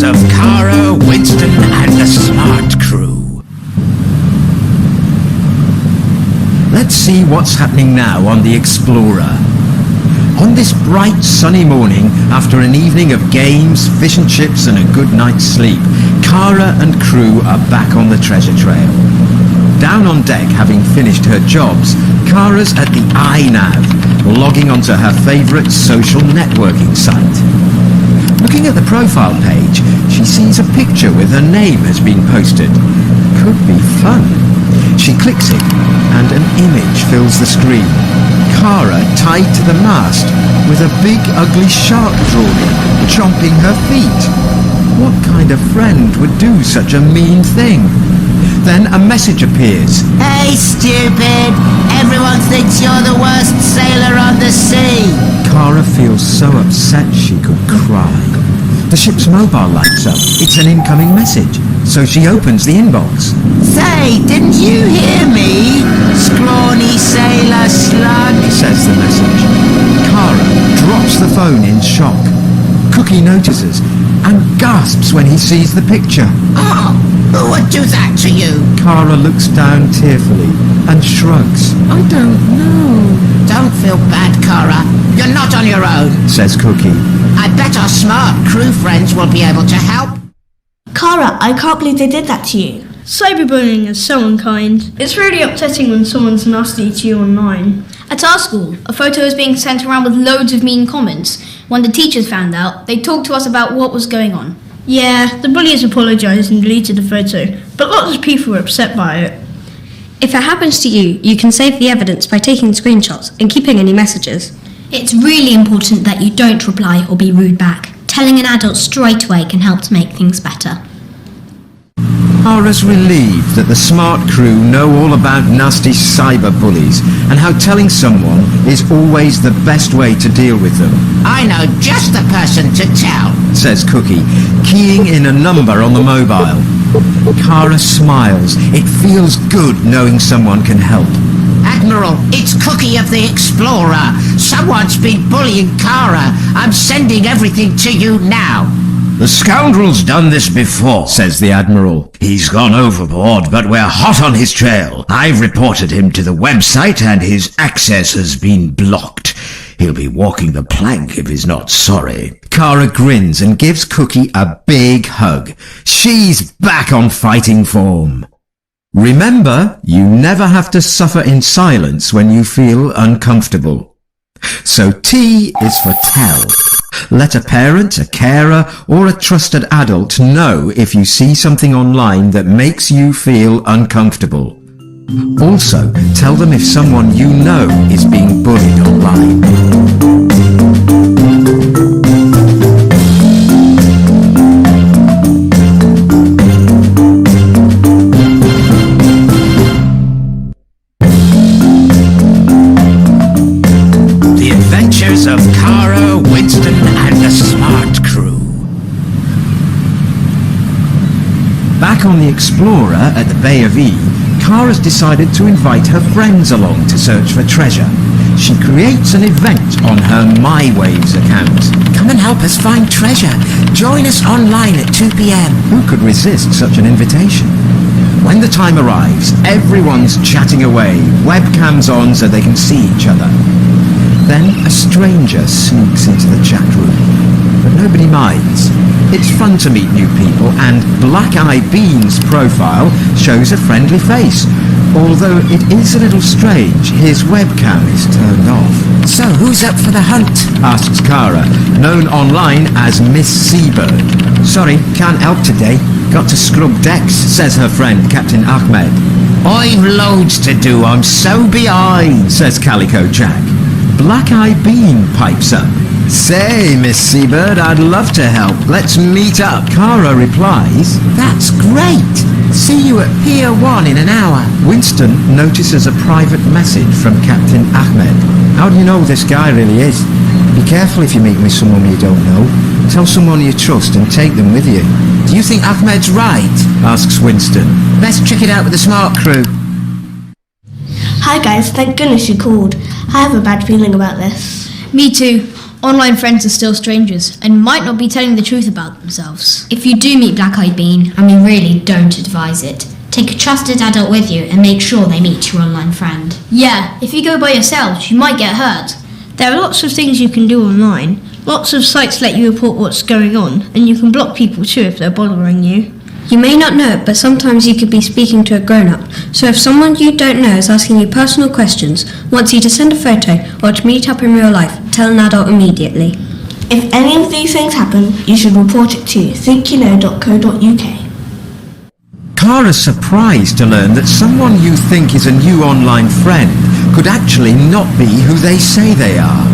adventures of Kara, Winston and the Smart Crew. Let's see what's happening now on the Explorer. On this bright sunny morning, after an evening of games, fish and chips and a good night's sleep, Kara and crew are back on the treasure trail. Down on deck, having finished her jobs, Kara's at the iNav, logging onto her favourite social networking site. Looking at the profile page, she sees a picture with her name has been posted. Could be fun. She clicks it, and an image fills the screen. Kara tied to the mast, with a big ugly shark drawn in, chomping her feet. What kind of friend would do such a mean thing? Then a message appears. Hey, stupid! Everyone thinks you're the worst sailor on the sea! Kara feels so upset she could cry. The ship's mobile lights up. It's an incoming message. So she opens the inbox. Say, didn't you hear me? Scrawny sailor slug, says the message. Kara drops the phone in shock. Cookie notices and gasps when he sees the picture. Oh, who would do that to you? Kara looks down tearfully and shrugs. I don't know. Don't feel bad, Kara. You're not on your own, says Cookie. I bet our Smart Crew friends will be able to help. Kara, I can't believe they did that to you. Cyberbullying is so unkind. It's really upsetting when someone's nasty to you online. At our school, a photo was being sent around with loads of mean comments. When the teachers found out, they talked to us about what was going on. Yeah, the bullies apologised and deleted the photo, but lots of people were upset by it. If it happens to you, you can save the evidence by taking screenshots and keeping any messages. It's really important that you don't reply or be rude back. Telling an adult straight away can help to make things better. Kara's relieved that the Smart Crew know all about nasty cyber bullies and how telling someone is always the best way to deal with them. I know just the person to tell, says Cookie, keying in a number on the mobile. Kara smiles. It feels good knowing someone can help. Admiral, it's Cookie of the Explorer. Someone's been bullying Kara. I'm sending everything to you now. The scoundrel's done this before, says the Admiral. He's gone overboard, but we're hot on his trail. I've reported him to the website and his access has been blocked. He'll be walking the plank if he's not sorry. Kara grins and gives Cookie a big hug. She's back on fighting form. Remember, you never have to suffer in silence when you feel uncomfortable. So T is for tell. Let a parent, a carer, or a trusted adult know if you see something online that makes you feel uncomfortable. Also, tell them if someone you know is being bullied online. Adventures of Kara, Winston and the Smart Crew. Back on the Explorer at the Bay of E, Kara's decided to invite her friends along to search for treasure. She creates an event on her MyWaves account. Come and help us find treasure. Join us online at 2 p.m. Who could resist such an invitation? When the time arrives, everyone's chatting away, webcams on so they can see each other. Then a stranger sneaks into the chat room, but nobody minds. It's fun to meet new people, and Black Eye Bean's profile shows a friendly face. Although it is a little strange, his webcam is turned off. So who's up for the hunt? Asks Kara, known online as Miss Seabird. Sorry, can't help today. Got to scrub decks, says her friend Captain Ahmed. I've loads to do, I'm so behind, says Calico Jack. Black Eye Bean pipes up. Say, Miss Seabird, I'd love to help. Let's meet up. Kara replies, That's great. See you at Pier 1 in an hour. Winston notices a private message from Captain Ahmed. How do you know who this guy really is? Be careful if you meet with someone you don't know. Tell someone you trust and take them with you. Do you think Ahmed's right? Asks Winston. Best check it out with the Smart Crew. Hi guys, thank goodness you called. I have a bad feeling about this. Me too. Online friends are still strangers and might not be telling the truth about themselves. If you do meet Black Eyed Bean, and we really don't advise it, take a trusted adult with you and make sure they meet your online friend. Yeah, if you go by yourself, you might get hurt. There are lots of things you can do online. Lots of sites let you report what's going on, and you can block people too if they're bothering you. You may not know it, but sometimes you could be speaking to a grown-up. So if someone you don't know is asking you personal questions, wants you to send a photo or to meet up in real life, tell an adult immediately. If any of these things happen, you should report it to thinkyouknow.co.uk. Kara's surprised to learn that someone you think is a new online friend could actually not be who they say they are.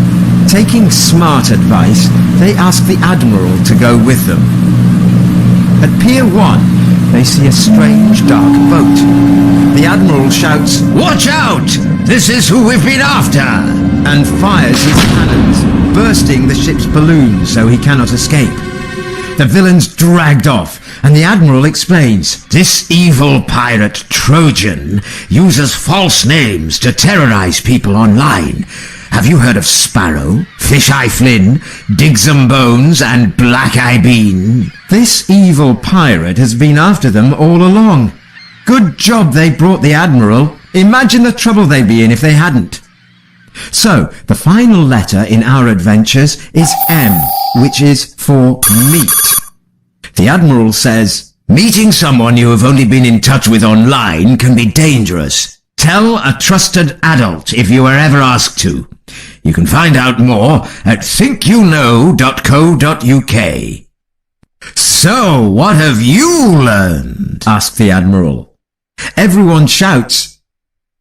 Taking smart advice, they ask the Admiral to go with them. At Pier 1, they see a strange dark boat. The Admiral shouts, "Watch out! This is who we've been after!" and fires his cannons, bursting the ship's balloon so he cannot escape. The villain's dragged off, and the Admiral explains, "This evil pirate Trojan uses false names to terrorize people online. Have you heard of Sparrow, Fish-Eye Flynn, Digsum Bones, and Black-Eye Bean? This evil pirate has been after them all along. Good job they brought the Admiral. Imagine the trouble they'd be in if they hadn't." So, the final letter in our adventures is M, which is for meet. The Admiral says, "Meeting someone you have only been in touch with online can be dangerous. Tell a trusted adult if you are ever asked to. You can find out more at thinkyouknow.co.uk. So, what have you learned? Asked the Admiral. Everyone shouts,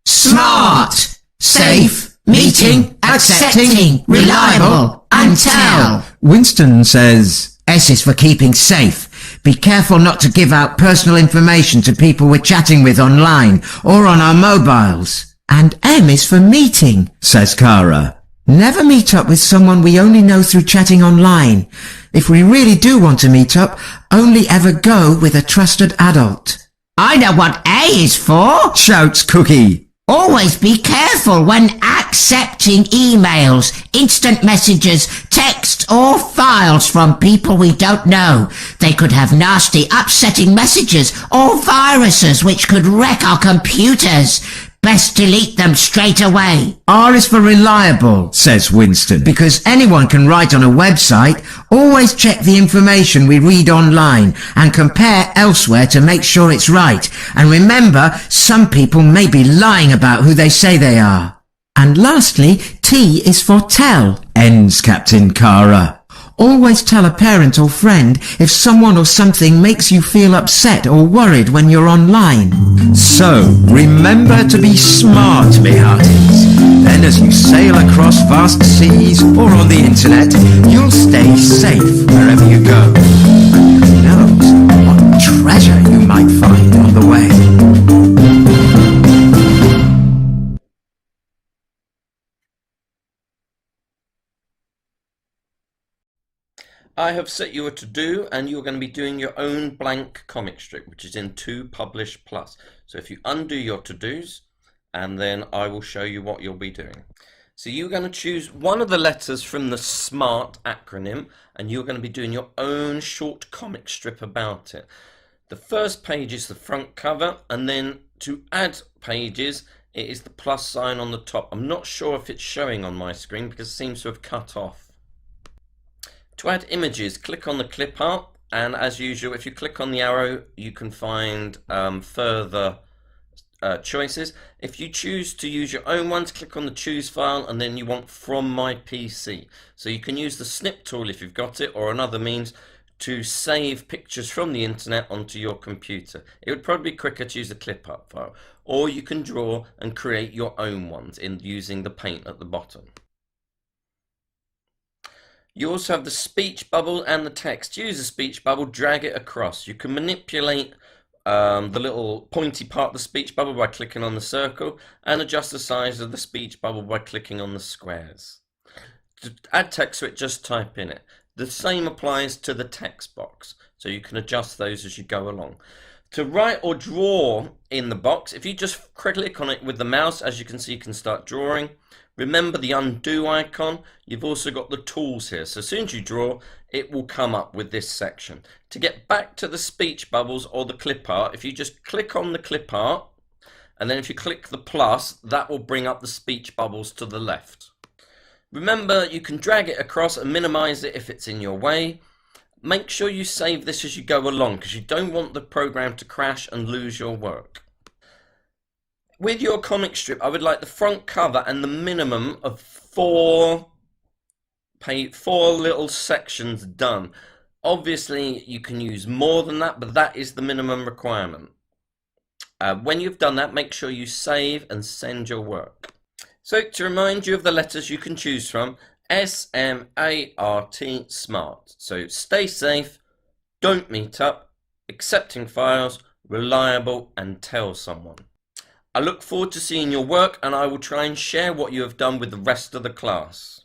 Smart, safe, meeting, accepting, reliable, and tell. Winston says, S is for keeping safe. Be careful not to give out personal information to people we're chatting with online or on our mobiles. And M is for meeting, says Kara. Never meet up with someone we only know through chatting online. If we really do want to meet up, only ever go with a trusted adult. I know what A is for, Shouts Cookie. Always be careful when accepting emails, instant messages, text or files from people we don't know. They could have nasty, upsetting messages or viruses which could wreck our computers. Best delete them straight away. R is for reliable, Says Winston. because anyone can write on a website. Always check the information we read online and compare elsewhere to make sure it's right. And remember, some people may be lying about who they say they are. And lastly, T is for tell, Ends Captain Kara. Always tell a parent or friend if someone or something makes you feel upset or worried when you're online. So, remember to be smart, me hearties. Then as you sail across vast seas or on the internet, you'll stay safe wherever you go. Who knows what treasure you might find on the way. I have set you a to-do and you're going to be doing your own blank comic strip, which is in 2 Publish Plus. So if you undo your to-dos, and then I will show you what you'll be doing. So you're going to choose one of the letters from the SMART acronym, and you're going to be doing your own short comic strip about it. The first page is the front cover, and then to add pages, it is the plus sign on the top. I'm not sure if it's showing on my screen because it seems to have cut off. To add images, click on the clip art, and as usual, if you click on the arrow, you can find further choices. If you choose to use your own ones, click on the choose file, and then you want from my PC. So you can use the snip tool if you've got it, or another means to save pictures from the internet onto your computer. It would probably be quicker to use the clip art file, or you can draw and create your own ones in using the paint at the bottom. You also have the speech bubble and the text. Use the speech bubble, drag it across. You can manipulate the little pointy part of the speech bubble by clicking on the circle, and adjust the size of the speech bubble by clicking on the squares. To add text to it, just type in it. The same applies to the text box, so you can adjust those as you go along. To write or draw in the box, if you just click on it with the mouse, as you can see, you can start drawing. Remember the undo icon? You've also got the tools here. So as soon as you draw, it will come up with this section. To get back to the speech bubbles or the clip art, if you just click on the clip art, and then if you click the plus, that will bring up the speech bubbles to the left. Remember, you can drag it across and minimize it if it's in your way. Make sure you save this as you go along, because you don't want the program to crash and lose your work. With your comic strip, I would like the front cover and the minimum of four little sections done. Obviously, you can use more than that, but that is the minimum requirement. When you've done that, make sure you save and send your work. So to remind you of the letters you can choose from, S-M-A-R-T, SMART. So stay safe, don't meet up, accepting files, reliable, and tell someone. I look forward to seeing your work, and I will try and share what you have done with the rest of the class.